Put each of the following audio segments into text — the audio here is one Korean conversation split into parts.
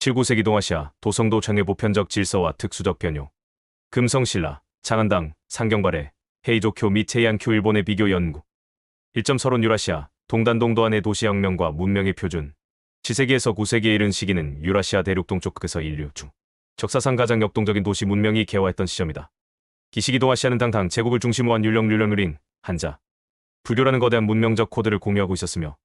19세기 동아시아 도성도 장의 보편적 질서와 특수적 변요. 금성신라, 장안당, 상경발해, 헤이조쿄 및 제이안쿄 일본의 비교 연구. 1점 서론 유라시아, 동단동도안의 도시혁명과 문명의 표준. 7세기에서 9세기에 이른 시기는 유라시아 대륙 동쪽에서 인류 중 적사상 가장 역동적인 도시 문명이 개화했던 시점이다. 이 시기 동아시아는 당당 제국을 중심으로 한 율령의링, 한자, 불교라는 거대한 문명적 코드를 공유하고 있었으며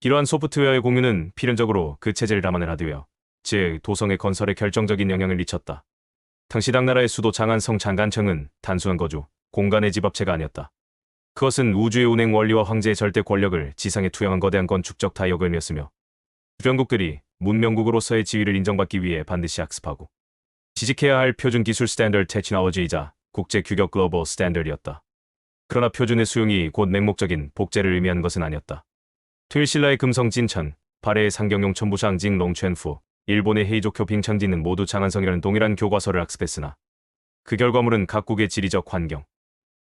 이러한 소프트웨어의 공유는 필연적으로 그 체제를 담아낸 하드웨어, 즉 도성의 건설에 결정적인 영향을 미쳤다. 당시 당나라의 수도 장안성 장간청은 단순한 거주, 공간의 집합체가 아니었다. 그것은 우주의 운행 원리와 황제의 절대 권력을 지상에 투영한 거대한 건축적 타협을 의미했으며 주변국들이 문명국으로서의 지위를 인정받기 위해 반드시 학습하고 지식해야 할 표준 기술 스탠더드 테크놀로지이자 국제 규격 글로벌 스탠더드였다. 그러나 표준의 수용이 곧 맹목적인 복제를 의미하는 것은 아니었다. 토일신라의 금성 진천, 발해의 상경용 천부상징 롱첸후, 일본의 헤이조쿄 빙천지는 모두 장안성이라는 동일한 교과서를 학습했으나 그 결과물은 각국의 지리적 환경,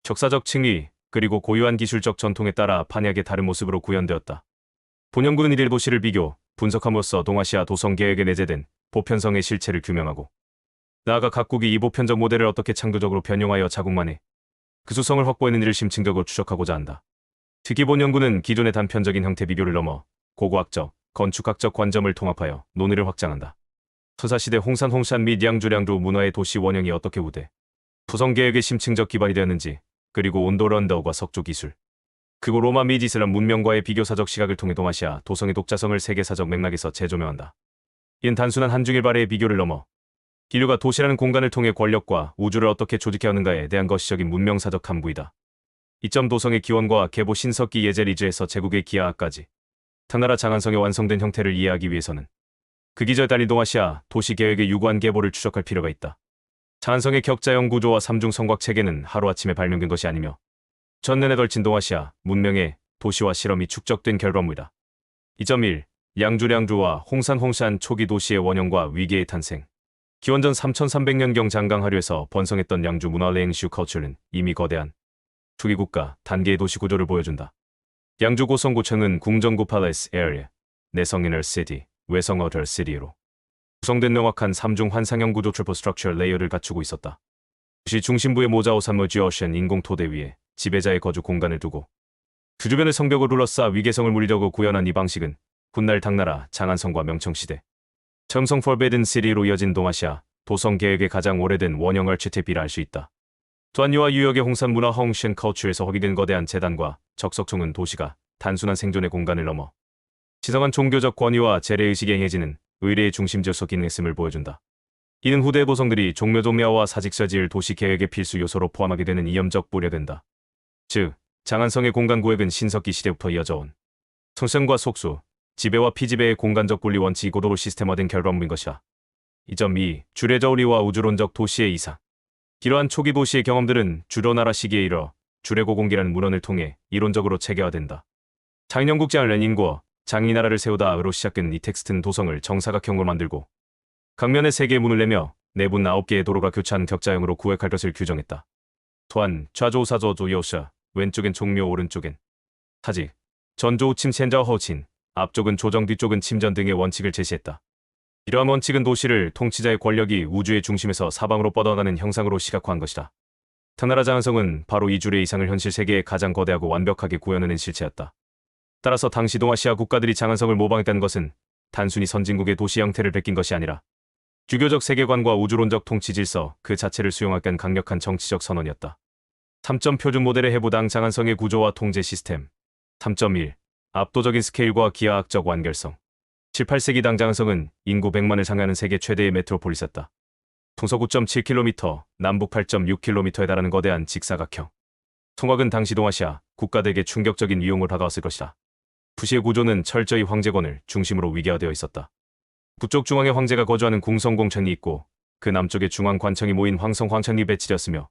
적사적 층위, 그리고 고유한 기술적 전통에 따라 판이하게 다른 모습으로 구현되었다. 본연구는 이를 도시를 비교, 분석함으로써 동아시아 도성 계획에 내재된 보편성의 실체를 규명하고 나아가 각국이 이 보편적 모델을 어떻게 창조적으로 변형하여 자국만의 그 수성을 확보해내는지를 심층적으로 추적하고자 한다. 특히 본 연구는 기존의 단편적인 형태 비교를 넘어 고고학적, 건축학적 관점을 통합하여 논의를 확장한다. 서사시대 홍산 및 양주량주 문화의 도시 원형이 어떻게 우대, 도성계획의 심층적 기반이 되었는지, 그리고 온도런더와 석조 기술, 그리고 로마 및 이슬람 문명과의 비교사적 시각을 통해 동아시아 도성의 독자성을 세계사적 맥락에서 재조명한다. 이는 단순한 한중일발해의 비교를 넘어 인류가 도시라는 공간을 통해 권력과 우주를 어떻게 조직해오는가에 대한 거시적인 문명사적 탐구이다. 이점 도성의 기원과 계보 신석기 예제 리즈에서 제국의 기하까지 당나라 장안성의 완성된 형태를 이해하기 위해서는 그 기저에 달린 동아시아 도시 계획의 유구한 계보를 추적할 필요가 있다. 장안성의 격자형 구조와 삼중 성곽 체계는 하루아침에 발명된 것이 아니며 전년에 걸친 동아시아 문명의 도시화 실험이 축적된 결과물이다. 2.1. 양주량주와 홍산 초기 도시의 원형과 위계의 탄생. 기원전 3300년경 장강하류에서 번성했던 양주 문화 레잉슈 커처는 이미 거대한 초기 국가 단계의 도시 구조를 보여준다. 양주 고성구청은 궁정구 팔레스 에리아, 내성 이너 시티, 외성 어덜 시티로 구성된 명확한 3중 환상형 구조 트리플 스트럭처 레이어를 갖추고 있었다. 도시 중심부의 모자오 산물 지어션 인공 토대 위에 지배자의 거주 공간을 두고 그 주변을 성벽을 둘러싸 위계성을 물리적으로 구현한 이 방식은 훗날 당나라 장안성과 명청시대 점성 폴베든 시리로 이어진 동아시아 도성 계획의 가장 오래된 원형 얼치테피라 할 수 있다. 또한 유아 유역의 홍산 문화 홍신 커처에서 확인된 거대한 재단과 적석총은 도시가 단순한 생존의 공간을 넘어 지성한 종교적 권위와 재래의식에 행해지는 의례의 중심지로서 기능했음을 보여준다. 이는 후대 도성들이 종묘종묘와 사직서 지을 도시 계획의 필수 요소로 포함하게 되는 이념적 뿌려된다. 즉, 장안성의 공간 구획은 신석기 시대부터 이어져온 성성과 속수, 지배와 피지배의 공간적 분리 원칙이 고도로 시스템화된 결과물인 것이다. 2.2. 주례저우리와 우주론적 도시의 이상. 이러한 초기 도시의 경험들은 주로나라 시기에 이르러 주례고공기라는 문헌을 통해 이론적으로 체계화된다. 장인영국장 레닌과 장이나라를 세우다로 시작된 이 텍스트는 도성을 정사각형으로 만들고 강면에 3개의 문을 내며 내부는 9개의 도로가 교차하는 격자형으로 구획할 것을 규정했다. 또한 좌조사조조 요샤, 왼쪽엔 종묘 오른쪽엔 사직, 전조 침첸자 허친, 앞쪽은 조정 뒤쪽은 침전 등의 원칙을 제시했다. 이러한 원칙은 도시를 통치자의 권력이 우주의 중심에서 사방으로 뻗어가는 형상으로 시각화한 것이다. 당나라 장안성은 바로 이 주례 이상을 현실 세계에 가장 거대하고 완벽하게 구현해낸 실체였다. 따라서 당시 동아시아 국가들이 장안성을 모방했다는 것은 단순히 선진국의 도시 형태를 베낀 것이 아니라 주교적 세계관과 우주론적 통치 질서 그 자체를 수용하기 위한 강력한 정치적 선언이었다. 3점 표준 모델의 해부당 장안성의 구조와 통제 시스템. 3.1. 압도적인 스케일과 기하학적 완결성. 7, 8세기 당 장안성은 인구 100만을 상회하는 세계 최대의 메트로폴리스였다. 동서 9.7km, 남북 8.6km에 달하는 거대한 직사각형. 성곽은 당시 동아시아 국가들에게 충격적인 위용을 다가왔을 것이다. 부시의 구조는 철저히 황제권을 중심으로 위계화되어 있었다. 북쪽 중앙에 황제가 거주하는 궁성공천이 있고 그 남쪽에 중앙 관청이 모인 황성 황천이 배치되었으며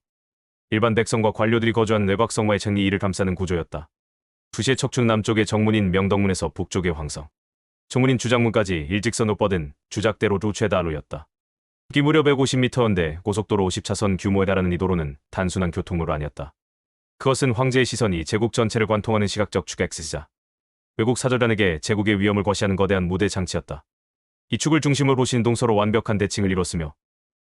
일반 백성과 관료들이 거주하는 외곽성마의 청리 이를 감싸는 구조였다. 부시의 척추는 남쪽의 정문인 명덕문에서 북쪽의 황성, 정문인 주장문까지 일직선으로 뻗은 주작대로 루체다로였다. 기 무려 150m인데 고속도로 50차선 규모에 달하는 이 도로는 단순한 교통로가 아니었다. 그것은 황제의 시선이 제국 전체를 관통하는 시각적 축엑스이자 외국 사절단에게 제국의 위험을 과시하는 거대한 무대 장치였다. 이 축을 중심으로 도시는 동서로 완벽한 대칭을 이뤘으며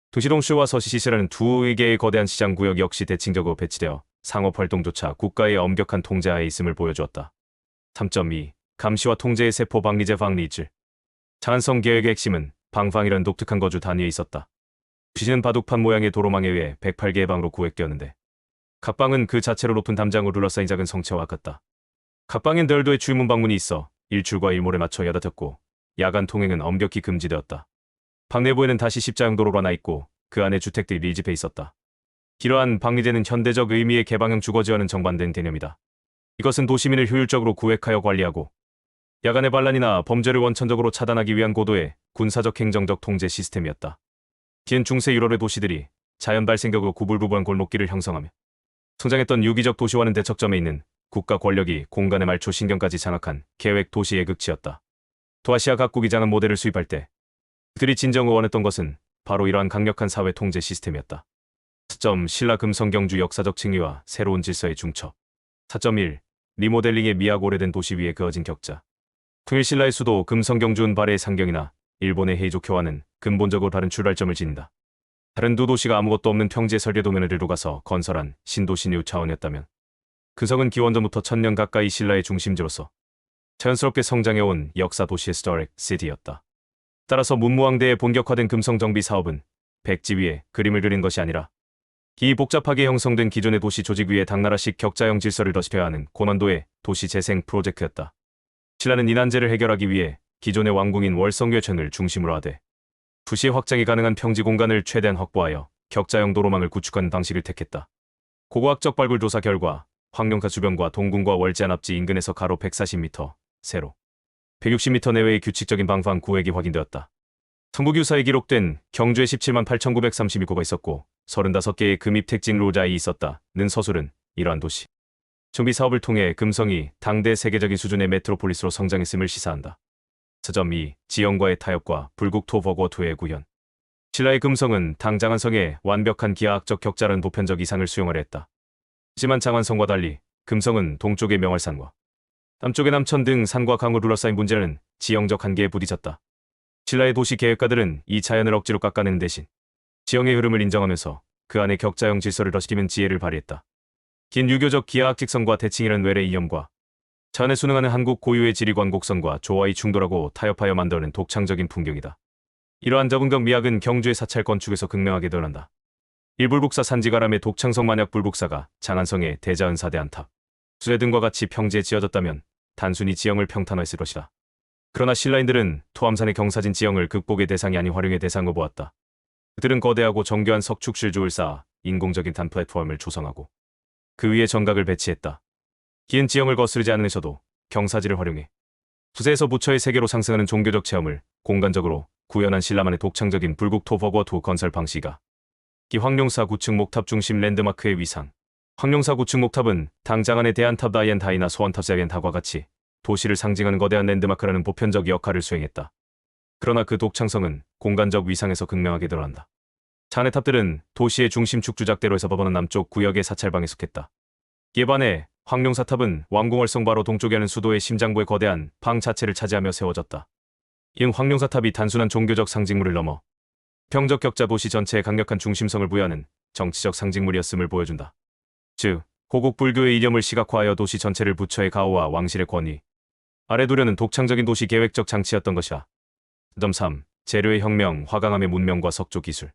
도시동쇼와 서시시스라는 두 개의 거대한 시장 구역 역시 대칭적으로 배치되어 상업 활동조차 국가의 엄격한 통제하에 있음을 보여주었다. 3.2. 감시와 통제의 세포 방리제 방리질. 장안성 계획의 핵심은 방방이라는 독특한 거주 단위에 있었다. 도시는 바둑판 모양의 도로망에 의해 108개의 방으로 구획되었는데 각 방은 그 자체로 높은 담장으로 둘러싸인 작은 성체와 같다. 각 방엔 별도의 출문 방문이 있어 일출과 일몰에 맞춰 야닫혔고 야간 통행은 엄격히 금지되었다. 방 내부에는 다시 십자형 도로가 나 있고 그 안에 주택들이 밀집해 있었다. 이러한 방리제는 현대적 의미의 개방형 주거지와는 정반대된 개념이다. 이것은 도시민을 효율적으로 구획하여 관리하고 야간의 반란이나 범죄를 원천적으로 차단하기 위한 고도의 군사적 행정적 통제 시스템이었다. 뒤엔 중세 유럽의 도시들이 자연 발생적으로 구불구불한 골목길을 형성하며 성장했던 유기적 도시와는 대척점에 있는 국가 권력이 공간의 말초 신경까지 장악한 계획 도시의 극치였다. 도아시아 각국이 장한 모델을 수입할 때 그들이 진정으로 원했던 것은 바로 이러한 강력한 사회 통제 시스템이었다. 4. 신라 금성경주 역사적 층위와 새로운 질서의 중첩. 4.1. 리모델링의 미학 오래된 도시 위에 그어진 격자. 통일 신라의 수도 금성경주는 발해의 상경이나 일본의 헤이조쿄와는 근본적으로 다른 출발점을 지닌다. 다른 두 도시가 아무것도 없는 평지의 설계 도면을 들고 가서 건설한 신도시 차원이었다면 금성은 기원전부터 1000년 가까이 신라의 중심지로서 자연스럽게 성장해온 역사 도시의 스토릭 시티였다. 따라서 문무왕대의 본격화된 금성 정비 사업은 백지 위에 그림을 그린 것이 아니라 이 복잡하게 형성된 기존의 도시 조직 위에 당나라식 격자형 질서를 덧입혀야 하는 고난도의 도시 재생 프로젝트였다. 신라는 이 난제를 해결하기 위해 기존의 왕궁인 월성괴천을 중심으로 하되 도시의 확장이 가능한 평지 공간을 최대한 확보하여 격자형 도로망을 구축하는 방식을 택했다. 고고학적 발굴 조사 결과 황룡사 주변과 동궁과 월제안 앞지 인근에서 가로 140m, 세로 160m 내외의 규칙적인 방방 구획이 확인되었다. 성부규사에 기록된 경주에 178,932구가 있었고 35개의 금입 택진 로자이 있었다는 서술은 이러한 도시 정비 사업을 통해 금성이 당대 세계적인 수준의 메트로폴리스로 성장했음을 시사한다. 4.2. 지형과의 타협과 불국토 버거토의 구현. 신라의 금성은 장안성의 완벽한 기하학적 격자라는 보편적 이상을 수용하려 했다. 하지만 장안성과 달리 금성은 동쪽의 명월산과 남쪽의 남천 등 산과 강으로 둘러싸인 문제는 지형적 한계에 부딪혔다. 신라의 도시 계획가들은 이 자연을 억지로 깎아내는 대신 지형의 흐름을 인정하면서 그 안에 격자형 질서를 더시키는 지혜를 발휘했다. 긴 유교적 기하학직성과 대칭이라는 외래의 이념과 자연에 순응하는 한국 고유의 지리관 곡선과 조화의 충돌하고 타협하여 만드는 독창적인 풍경이다. 이러한 저분경 미학은 경주의 사찰 건축에서 극명하게 드러난다. 일불북사 산지가람의 독창성 만약 불북사가 장안성의 대자은사 대안탑, 수레 등과 같이 평지에 지어졌다면 단순히 지형을 평탄화했을 것이다. 그러나 신라인들은 토암산의 경사진 지형을 극복의 대상이 아닌 활용의 대상으로 보았다. 그들은 거대하고 정교한 석축실주를 쌓아 인공적인 단 플랫폼을 조성하고 그 위에 정각을 배치했다. 긴 지형을 거스르지 않으셔도 경사지를 활용해 부세에서 부처의 세계로 상승하는 종교적 체험을 공간적으로 구현한 신라만의 독창적인 불국토 버거토 건설 방식이다. 이 황룡사 구층 목탑 중심 랜드마크의 위상. 황룡사 구층 목탑은 당장안의 대안탑 다이앤 다이나 소원탑 자이앤 다과 같이 도시를 상징하는 거대한 랜드마크라는 보편적 역할을 수행했다. 그러나 그 독창성은 공간적 위상에서 극명하게 드러난다. 잔해 탑들은 도시의 중심 축주작대로에서 벗어난 남쪽 구역의 사찰방에 속했다. 이에 반해 황룡사탑은 왕궁월성 바로 동쪽에 있는 수도의 심장부의 거대한 방 자체를 차지하며 세워졌다. 이는 황룡사탑이 단순한 종교적 상징물을 넘어 평적 격자 도시 전체에 강력한 중심성을 부여하는 정치적 상징물이었음을 보여준다. 즉, 고국 불교의 이념을 시각화하여 도시 전체를 부처의 가호와 왕실의 권위 아래 두려는 독창적인 도시 계획적 장치였던 것이다. 3. 재료의 혁명, 화강암의 문명과 석조 기술.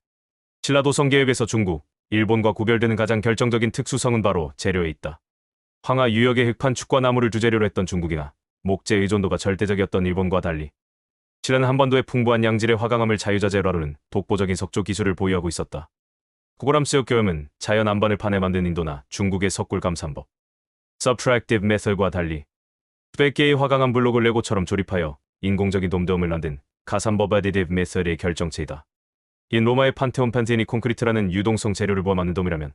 신라 도성 계획에서 중국, 일본과 구별되는 가장 결정적인 특수성은 바로 재료에 있다. 황하 유역의 흙판 축과 나무를 주재료로 했던 중국이나 목재 의존도가 절대적이었던 일본과 달리 신라는 한반도의 풍부한 양질의 화강암을 자유자재로 다루는 독보적인 석조 기술을 보유하고 있었다. 구골암수역 교염은 자연 안반을 판에 만든 인도나 중국의 석굴 감산법 Subtractive Method과 달리 수백 개의 화강암 블록을 레고처럼 조립하여 인공적인 돔돔을 만든 가산법 Additive Method의 결정체이다. 인 로마의 판테온 판테니 콘크리트라는 유동성 재료를 포함하는 돔이라면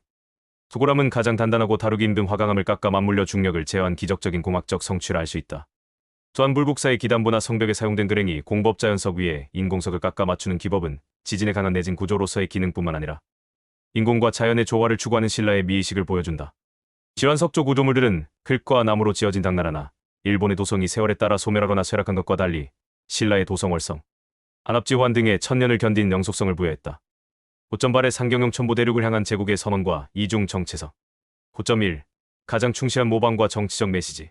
구골암은 가장 단단하고 다루기 힘든 화강암을 깎아 맞물려 중력을 제어한 기적적인 공학적 성취를 알 수 있다. 또한 불국사의 기단부나 성벽에 사용된 그랭이 공법자연석 위에 인공석을 깎아 맞추는 기법은 지진에 강한 내진 구조로서의 기능뿐만 아니라 인공과 자연의 조화를 추구하는 신라의 미의식을 보여준다. 이러한 석조 구조물들은 흙과 나무로 지어진 당나라나 일본의 도성이 세월에 따라 소멸하거나 쇠락한 것과 달리 신라의 도성월성, 안압지환 등의 천년을 견딘 영속성을 부여했다. 5.8의 상경용 첨부 대륙을 향한 제국의 선언과 이중 정체성. 5.1. 가장 충실한 모방과 정치적 메시지.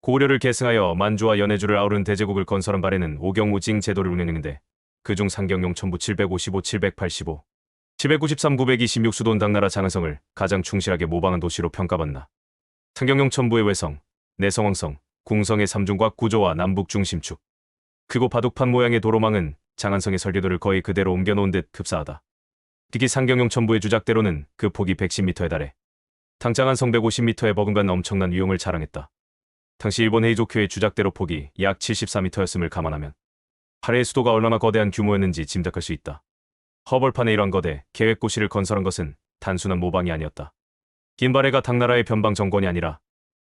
고구려를 계승하여 만주와 연해주를 아우른 대제국을 건설한 발에는 오경우징 제도를 운영했는데 그중 상경용 첨부 755, 785, 793, 926 수도는 당나라 장안성을 가장 충실하게 모방한 도시로 평가받나. 상경용 첨부의 외성, 내성왕성, 궁성의 삼중곽 구조와 남북 중심축, 크고 바둑판 모양의 도로망은 장안성의 설계도를 거의 그대로 옮겨놓은 듯 흡사하다. 특히 상경용 첨부의 주작대로는 그 폭이 110m에 달해 당장안성 150m에 버금간 엄청난 위용을 자랑했다. 당시 일본 헤이조쿄의 주작대로 폭이 약 74m였음을 감안하면 발해의 수도가 얼마나 거대한 규모였는지 짐작할 수 있다. 허벌판에 이런 거대 계획고시를 건설한 것은 단순한 모방이 아니었다. 긴 발해가 당나라의 변방 정권이 아니라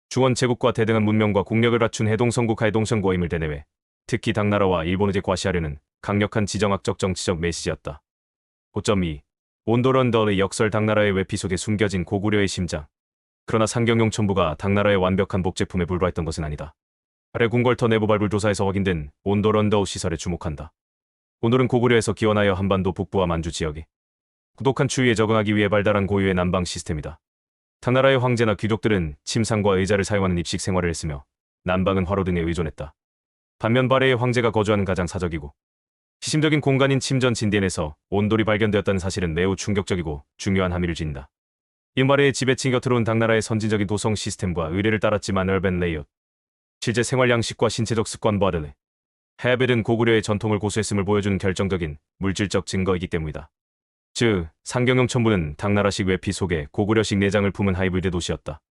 중원 제국과 대등한 문명과 국력을 갖춘 해동성국하의 동성고임을 대내외, 특히 당나라와 일본을 과시하려는 강력한 지정학적 정치적 메시지였다. 5.2. 온도런더의 역설. 당나라의 외피 속에 숨겨진 고구려의 심장. 그러나 상경용 첨부가 당나라의 완벽한 복제품에 불과했던 것은 아니다. 아래 궁궐터 내부 발굴 조사에서 확인된 온도런더 시설에 주목한다. 온돌은 고구려에서 기원하여 한반도 북부와 만주 지역에 고독한 추위에 적응하기 위해 발달한 고유의 난방 시스템이다. 당나라의 황제나 귀족들은 침상과 의자를 사용하는 입식 생활을 했으며 난방은 화로 등에 의존했다. 반면 발해의 황제가 거주하는 가장 사적이고 시심적인 공간인 침전 진殿에서 온돌이 발견되었다는 사실은 매우 충격적이고 중요한 함의를 지닌다. 이말해의 지배층이 곁으로온 당나라의 선진적인 도성 시스템과 의례를 따랐지만 얼벤 레이엇, 실제 생활 양식과 신체적 습관과 다르네. 해벨은 고구려의 전통을 고수했음을 보여주는 결정적인 물질적 증거이기 때문이다. 즉, 상경용 첨부는 당나라식 외피 속에 고구려식 내장을 품은 하이브리드 도시였다.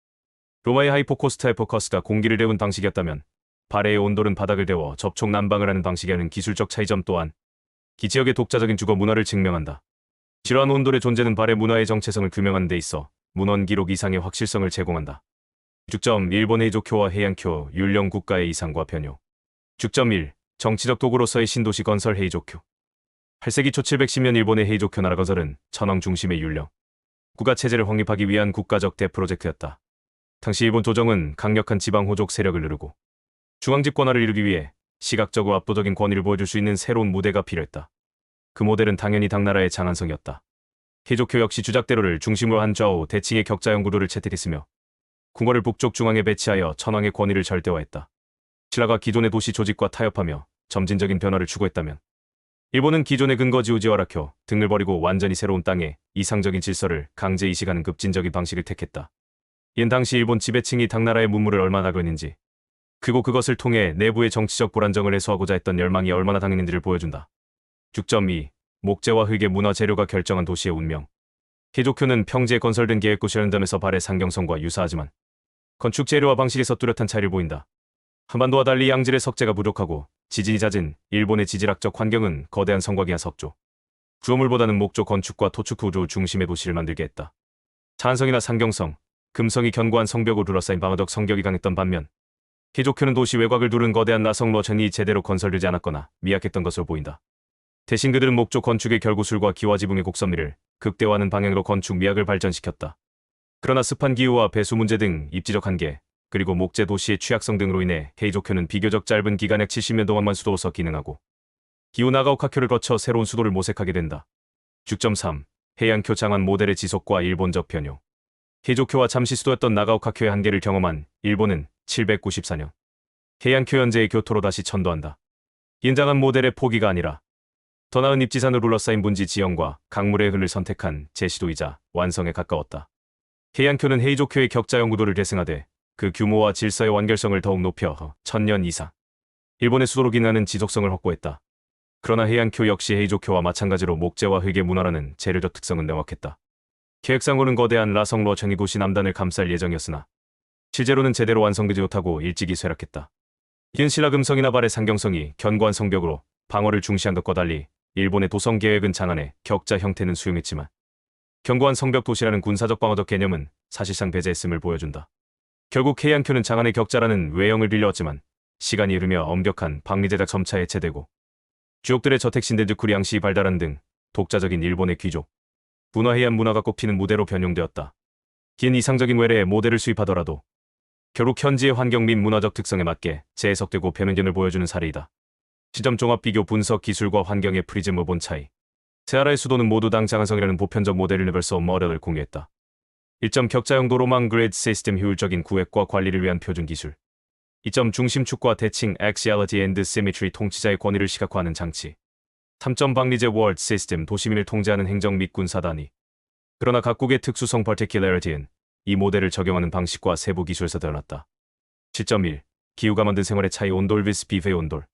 로마의 하이포코스타 에포커스가 공기를 데운 방식이었다면 발해의 온돌은 바닥을 데워 접촉 난방을 하는 방식이라는 기술적 차이점 또한 기 지역의 독자적인 주거 문화를 증명한다. 이러한 온돌의 존재는 발해 문화의 정체성을 규명하는 데 있어 문헌 기록 이상의 확실성을 제공한다. 6점. 일본 헤이조쿄와 해양쿄 율령 국가의 이상과 변효. 6.1. 정치적 도구로서의 신도시 건설. 헤이조쿄. 8세기 초 710년 일본의 헤이조쿄 나라 건설은 천황 중심의 율령 국가 체제를 확립하기 위한 국가적 대프로젝트였다. 당시 일본 조정은 강력한 지방 호족 세력을 누르고 중앙 집권화를 이루기 위해 시각적으로 압도적인 권위를 보여줄 수 있는 새로운 무대가 필요했다. 그 모델은 당연히 당나라의 장안성이었다. 헤이조쿄 역시 주작대로를 중심으로 한 좌우 대칭의 격자형 구도를 채택했으며 궁궐을 북쪽 중앙에 배치하여 천황의 권위를 절대화했다. 신라가 기존의 도시 조직과 타협하며 점진적인 변화를 추구했다면 일본은 기존의 근거지 우지와라쿄 등을 버리고 완전히 새로운 땅에 이상적인 질서를 강제 이식하는 급진적인 방식을 택했다. 이는 당시 일본 지배층이 당나라의 문물을 얼마나 그랬는지 그리고 그것을 통해 내부의 정치적 불안정을 해소하고자 했던 열망이 얼마나 당연한지를 보여준다. 6.2. 목재와 흙의 문화 재료가 결정한 도시의 운명. 헤이조쿄는 평지에 건설된 계획도시라는 점에서 발해 상경성과 유사하지만 건축 재료와 방식에서 뚜렷한 차이를 보인다. 한반도와 달리 양질의 석재가 부족하고 지진이 잦은 일본의 지질학적 환경은 거대한 성곽이나 석조, 구조물보다는 목조 건축과 토축 구조 중심의 도시를 만들게 했다. 장안성이나 상경성, 금성이 견고한 성벽으로 둘러싸인 방어적 성격이 강했던 반면 헤이조쿄는 도시 외곽을 두른 거대한 나성 로천이 제대로 건설되지 않았거나 미약했던 것으로 보인다. 대신 그들은 목조 건축의 결구술과 기와 지붕의 곡선미를 극대화하는 방향으로 건축 미학을 발전시켰다. 그러나 습한 기후와 배수 문제 등 입지적 한계, 그리고 목재 도시의 취약성 등으로 인해 헤이조쿄는 비교적 짧은 기간에 70년 동안만 수도로서 기능하고 기후 나가오카쿄를 거쳐 새로운 수도를 모색하게 된다. 6.3. 해양쿄 장안 모델의 지속과 일본적 변효. 헤이조쿄와 잠시 수도였던 나가오카쿄의 한계를 경험한 일본은 794년 해양쿄 현재의 교토로 다시 천도한다. 인장한 모델의 포기가 아니라 더 나은 입지산으로 둘러싸인 분지 지형과 강물의 흐를 선택한 제시도이자 완성에 가까웠다. 해양쿄는 헤이조쿄의 격자형 구도를 계승하되 그 규모와 질서의 완결성을 더욱 높여 1000년 이상 일본의 수도로 기능하는 지속성을 확보했다. 그러나 해양쿄 역시 헤이조쿄와 마찬가지로 목재와 흙의 문화라는 재료적 특성은 명확했다. 계획상으로는 거대한 라성로 정의도시 남단을 감쌀 예정이었으나 실제로는 제대로 완성되지 못하고 일찍이 쇠락했다. 이은 신라 금성이나 발해 상경성이 견고한 성벽으로 방어를 중시한 것과 달리 일본의 도성 계획은 장안의 격자 형태는 수용했지만 견고한 성벽 도시라는 군사적 방어적 개념은 사실상 배제했음을 보여준다. 결국 해양쿄는 장안의 격자라는 외형을 빌려왔지만 시간이 흐르며 엄격한 방리제작 점차 해체되고 주역들의 저택 신대드 쿠리앙시 발달한 등 독자적인 일본의 귀족, 문화해안 문화가 꼽히는 무대로 변용되었다. 긴 이상적인 외래의 모델을 수입하더라도 결국 현지의 환경 및 문화적 특성에 맞게 재해석되고 변형견을 보여주는 사례이다. 시점 종합 비교 분석 기술과 환경의 프리즘을 본 차이. 세아라의 수도는 모두 당 장안성이라는 보편적 모델 유니버스 오브 모델을 공유했다. 1점 격자형 도로망 그리드 시스템 효율적인 구획과 관리를 위한 표준 기술. 2점 중심축과 대칭 Axiality and Symmetry 통치자의 권위를 시각화하는 장치. 3점 방리제 월드 시스템 도시민을 통제하는 행정 및 군사 단위. 그러나 각국의 특수성 particularity는 이 모델을 적용하는 방식과 세부 기술에서 드러났다. 7.1 기후가 만든 생활의 차이 온돌 vs 비회 온돌.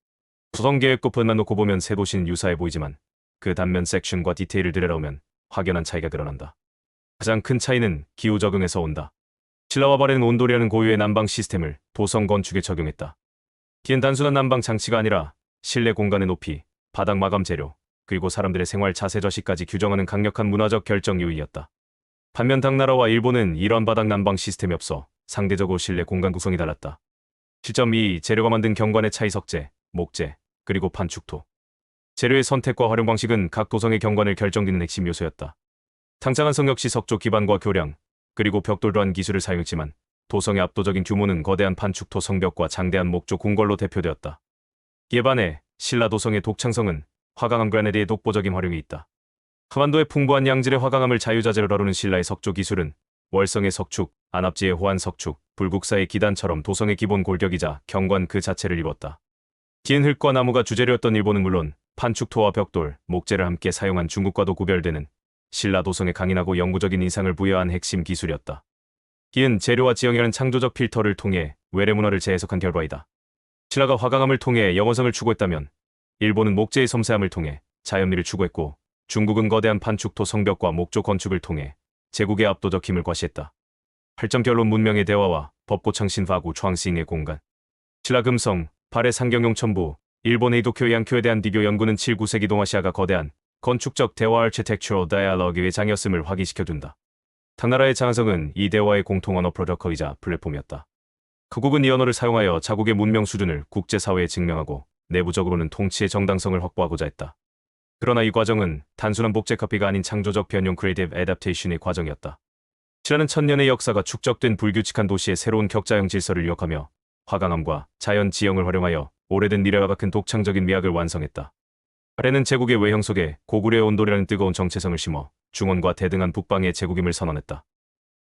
구성계획급만 놓고 보면 세 도시는 유사해 보이지만 그 단면 섹션과 디테일을 들여다보면 확연한 차이가 드러난다. 가장 큰 차이는 기후 적응에서 온다. 신라와 바레는 온돌이라는 고유의 난방 시스템을 도성 건축에 적용했다. 기엔 단순한 난방 장치가 아니라 실내 공간의 높이, 바닥 마감 재료, 그리고 사람들의 생활 자세 저시까지 규정하는 강력한 문화적 결정 요인이었다. 반면 당나라와 일본은 이런 바닥 난방 시스템이 없어 상대적으로 실내 공간 구성이 달랐다. 7.2 재료가 만든 경관의 차이 석재, 목재, 그리고 판축토. 재료의 선택과 활용 방식은 각 도성의 경관을 결정짓는 핵심 요소였다. 당장한성 역시 석조 기반과 교량, 그리고 벽돌 또한 기술을 사용했지만 도성의 압도적인 규모는 거대한 판축토 성벽과 장대한 목조 궁궐로 대표되었다. 이에 반해 신라 도성의 독창성은 화강암 그라네드의 독보적인 활용이 있다. 한반도의 풍부한 양질의 화강암을 자유자재로 다루는 신라의 석조 기술은 월성의 석축, 안압지의 호안 석축, 불국사의 기단처럼 도성의 기본 골격이자 경관 그 자체를 입었다. 긴 흙과 나무가 주재료였던 일본은 물론 판축토와 벽돌, 목재를 함께 사용한 중국과도 구별되는 신라 도성의 강인하고 영구적인 인상을 부여한 핵심 기술이었다. 이은 재료와 지형이라는 창조적 필터를 통해 외래 문화를 재해석한 결과이다. 신라가 화강암을 통해 영원성을 추구했다면 일본은 목재의 섬세함을 통해 자연미를 추구했고 중국은 거대한 판축토 성벽과 목조 건축을 통해 제국의 압도적 힘을 과시했다. 8점 결론 문명의 대화와 법고창신화구创新의 공간. 신라 금성, 발해 상경용 첨부, 일본의 도쿄 양큐에 대한 비교 연구는 7, 9세기 동아시아가 거대한 건축적 대화 architectural dialogue의 장이었음을 확인시켜준다. 당나라의 장안성은 이 대화의 공통 언어 프로토콜이자 플랫폼이었다. 각국은 이 언어를 사용하여 자국의 문명 수준을 국제사회에 증명하고 내부적으로는 통치의 정당성을 확보하고자 했다. 그러나 이 과정은 단순한 복제 카피가 아닌 창조적 변형 creative adaptation의 과정이었다. 신라는 천년의 역사가 축적된 불규칙한 도시의 새로운 격자형 질서를 유역하며 화강암과 자연 지형을 활용하여 오래된 미래와 같은 독창적인 미학을 완성했다. 발해는 제국의 외형 속에 고구려의 온돌이라는 뜨거운 정체성을 심어 중원과 대등한 북방의 제국임을 선언했다.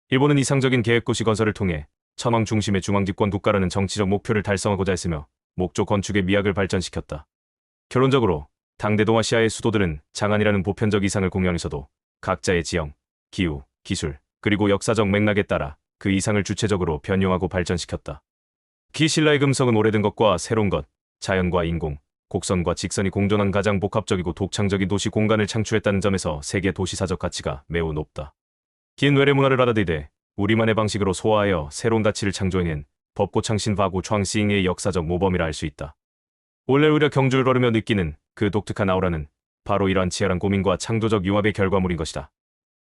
일본은 이상적인 계획도시 건설을 통해 천황 중심의 중앙집권 국가라는 정치적 목표를 달성하고자 했으며 목조 건축의 미학을 발전시켰다. 결론적으로 당대 동아시아의 수도들은 장안이라는 보편적 이상을 공유하면서도 각자의 지형, 기후, 기술, 그리고 역사적 맥락에 따라 그 이상을 주체적으로 변형하고 발전시켰다. 특히 신라의 금성은 오래된 것과 새로운 것, 자연과 인공, 곡선과 직선이 공존한 가장 복합적이고 독창적인 도시 공간을 창출했다는 점에서 세계 도시사적 가치가 매우 높다. 긴 외래 문화를 받아들이되 우리만의 방식으로 소화하여 새로운 가치를 창조해낸 법고창신화구创新의 역사적 모범이라 할 수 있다. 원래 오히려 경주를 걸으며 느끼는 그 독특한 아우라는 바로 이러한 치열한 고민과 창조적 융합의 결과물인 것이다.